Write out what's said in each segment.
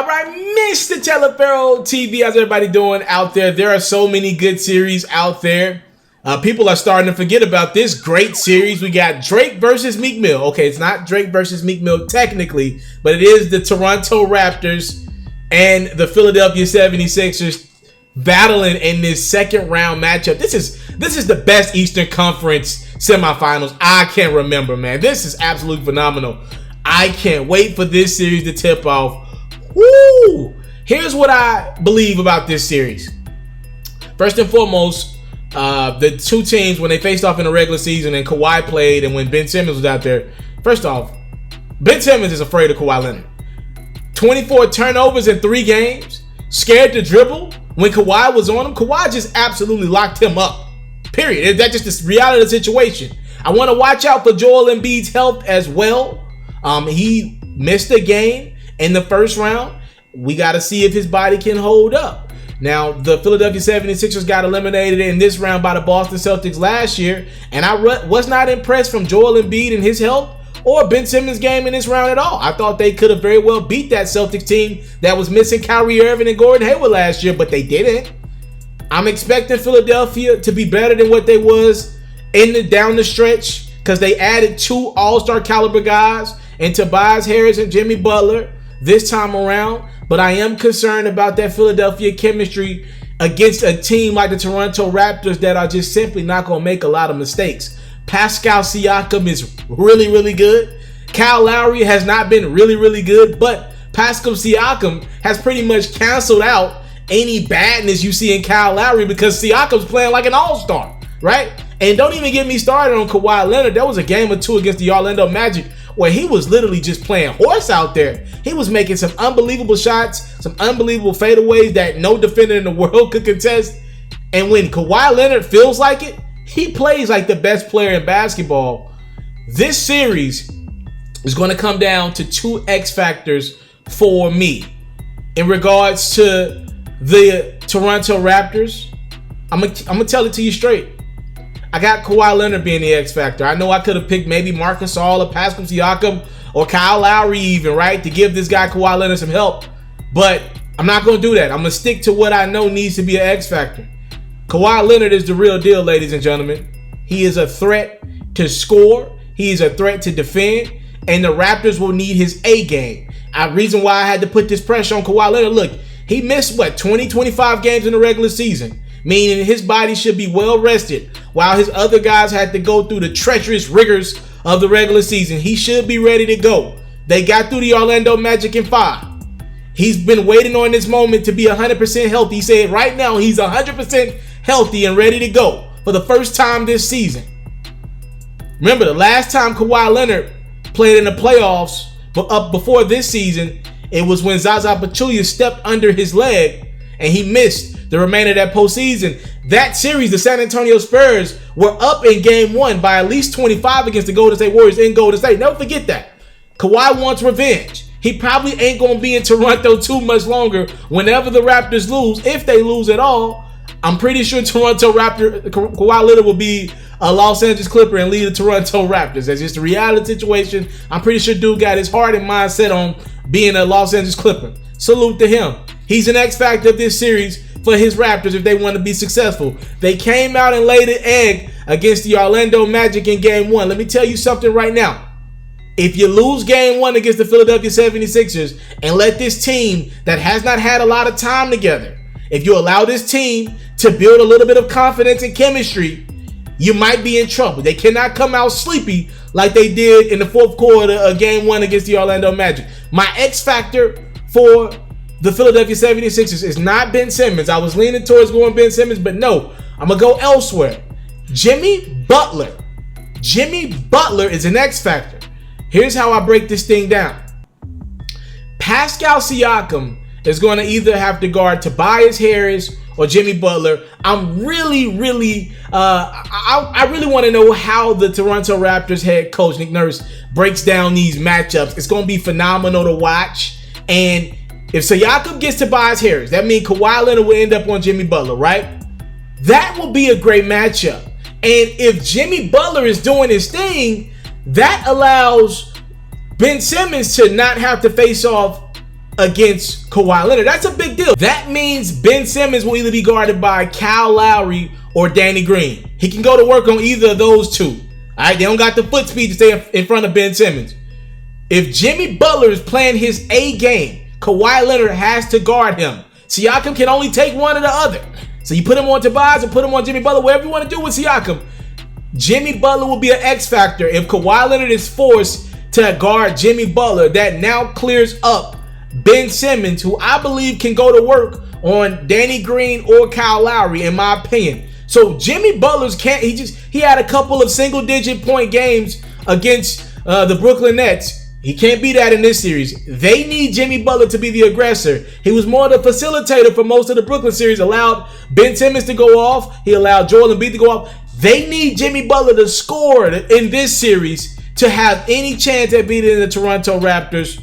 All right, Mr. Taliaferro TV, how's everybody doing out there? There are so many good series out there. People are starting to forget about this great series. We got Drake versus Meek Mill. Okay, it's not Drake versus Meek Mill technically, but it is the Toronto Raptors and the Philadelphia 76ers battling in this second round matchup. This is the best Eastern Conference semifinals I can remember, man. This is absolutely phenomenal. I can't wait for this series to tip off. Woo! Here's what I believe about this series. First and foremost, the two teams, when they faced off in the regular season and Kawhi played and when Ben Simmons was out there, first off, Ben Simmons is afraid of Kawhi Leonard. 24 turnovers in 3 games, scared to dribble. When Kawhi was on him, Kawhi just absolutely locked him up. Period. That's just the reality of the situation. I want to watch out for Joel Embiid's health as well. He missed a game in the first round. We got to see if his body can hold up. Now, the Philadelphia 76ers got eliminated in this round by the Boston Celtics last year, and I was not impressed from Joel Embiid and his health or Ben Simmons' game in this round at all. I thought they could have very well beat that Celtics team that was missing Kyrie Irving and Gordon Hayward last year, but they didn't. I'm expecting Philadelphia to be better than what they was down the stretch because they added 2 all-star caliber guys and Tobias Harris and Jimmy Butler this time around, but I am concerned about that Philadelphia chemistry against a team like the Toronto Raptors that are just simply not going to make a lot of mistakes. Pascal Siakam is really, really good. Kyle Lowry has not been really, really good, but Pascal Siakam has pretty much canceled out any badness you see in Kyle Lowry because Siakam's playing like an all-star, right? And don't even get me started on Kawhi Leonard. There was a game or two against the Orlando Magic where he was literally just playing horse out there. He was making some unbelievable shots, some unbelievable fadeaways that no defender in the world could contest. And when Kawhi Leonard feels like it, he plays like the best player in basketball. This series is going to come down to 2 X factors for me. In regards to the Toronto Raptors, I'm gonna tell it to you straight. I got Kawhi Leonard being the X factor. I know I could have picked maybe Marc Gasol or Pascal Siakam or Kyle Lowry even, right, to give this guy Kawhi Leonard some help. But I'm not going to do that. I'm going to stick to what I know needs to be an X factor. Kawhi Leonard is the real deal, ladies and gentlemen. He is a threat to score. He is a threat to defend. And the Raptors will need his A game. Reason why I had to put this pressure on Kawhi Leonard, look, he missed, 20, 25 games in the regular season, meaning his body should be well rested while his other guys had to go through the treacherous rigors of the regular season. He should be ready to go. They got through the Orlando Magic in 5. He's been waiting on this moment to be 100% healthy. He said right now he's 100% healthy and ready to go for the first time this season. Remember, the last time Kawhi Leonard played in the playoffs up before this season, it was when Zaza Pachulia stepped under his leg and he missed the remainder of that postseason. That series, the San Antonio Spurs were up in game 1 by at least 25 against the Golden State Warriors in Golden State. Never forget that. Kawhi wants revenge. He probably ain't going to be in Toronto too much longer whenever the Raptors lose, if they lose at all. I'm pretty sure Kawhi Leonard will be a Los Angeles Clipper and lead the Toronto Raptors. That's just a reality situation. I'm pretty sure dude got his heart and mind set on being a Los Angeles Clipper. Salute to him. He's an X factor of this series for his Raptors if they want to be successful. They came out and laid an egg against the Orlando Magic in game 1. Let me tell you something right now. If you lose game 1 against the Philadelphia 76ers and let this team that has not had a lot of time together, if you allow this team to build a little bit of confidence and chemistry, you might be in trouble. They cannot come out sleepy like they did in the 4th quarter of game 1 against the Orlando Magic. My X factor for the Philadelphia 76ers is not Ben Simmons. I was leaning towards going Ben Simmons, but no, I'm going to go elsewhere. Jimmy Butler. Jimmy Butler is an X factor. Here's how I break this thing down. Pascal Siakam is going to either have to guard Tobias Harris or Jimmy Butler. I'm really want to know how the Toronto Raptors head coach, Nick Nurse, breaks down these matchups. It's going to be phenomenal to watch. And if Siakam gets Tobias Harris, that means Kawhi Leonard will end up on Jimmy Butler, right? That will be a great matchup. And if Jimmy Butler is doing his thing, that allows Ben Simmons to not have to face off against Kawhi Leonard. That's a big deal. That means Ben Simmons will either be guarded by Kyle Lowry or Danny Green. He can go to work on either of those two. All right, they don't got the foot speed to stay in front of Ben Simmons. If Jimmy Butler is playing his A game, Kawhi Leonard has to guard him. Siakam can only take one or the other. So you put him on Tobias or put him on Jimmy Butler, whatever you want to do with Siakam. Jimmy Butler will be an X factor. If Kawhi Leonard is forced to guard Jimmy Butler, that now clears up Ben Simmons, who I believe can go to work on Danny Green or Kyle Lowry, in my opinion. So Jimmy Butler's he had a couple of single-digit point games against the Brooklyn Nets. He can't be that in this series. They need Jimmy Butler to be the aggressor. He was more the facilitator for most of the Brooklyn series. Allowed Ben Simmons to go off. He allowed Joel Embiid to go off. They need Jimmy Butler to score in this series to have any chance at beating the Toronto Raptors.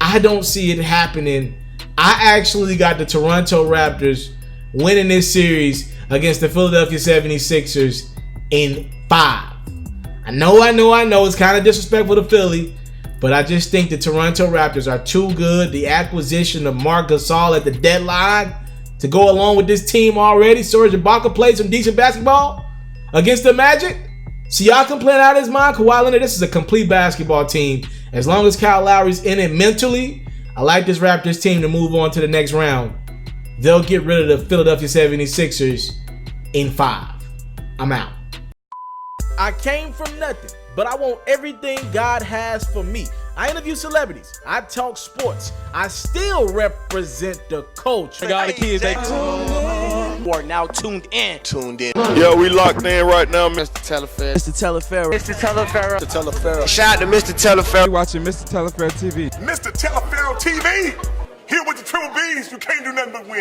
I don't see it happening. I actually got the Toronto Raptors winning this series against the Philadelphia 76ers in 5. I know. It's kind of disrespectful to Philly, but I just think the Toronto Raptors are too good. The acquisition of Marc Gasol at the deadline to go along with this team already. Serge Ibaka played some decent basketball against the Magic. Siakam playing out of his mind. Kawhi Leonard, this is a complete basketball team. As long as Kyle Lowry's in it mentally, I like this Raptors team to move on to the next round. They'll get rid of the Philadelphia 76ers in 5. I'm out. I came from nothing, but I want everything God has for me. I interview celebrities. I talk sports. I still represent the culture. I got the kids. They are now tuned in. Yo, we locked in right now, Mr. Mr.Taliaferro. Mr. Shout out to Mr. Taliaferro. You're watching Mr.Taliaferro TV. Mr. Taliaferro TV. Here with the triple B's, you can't do nothing but win.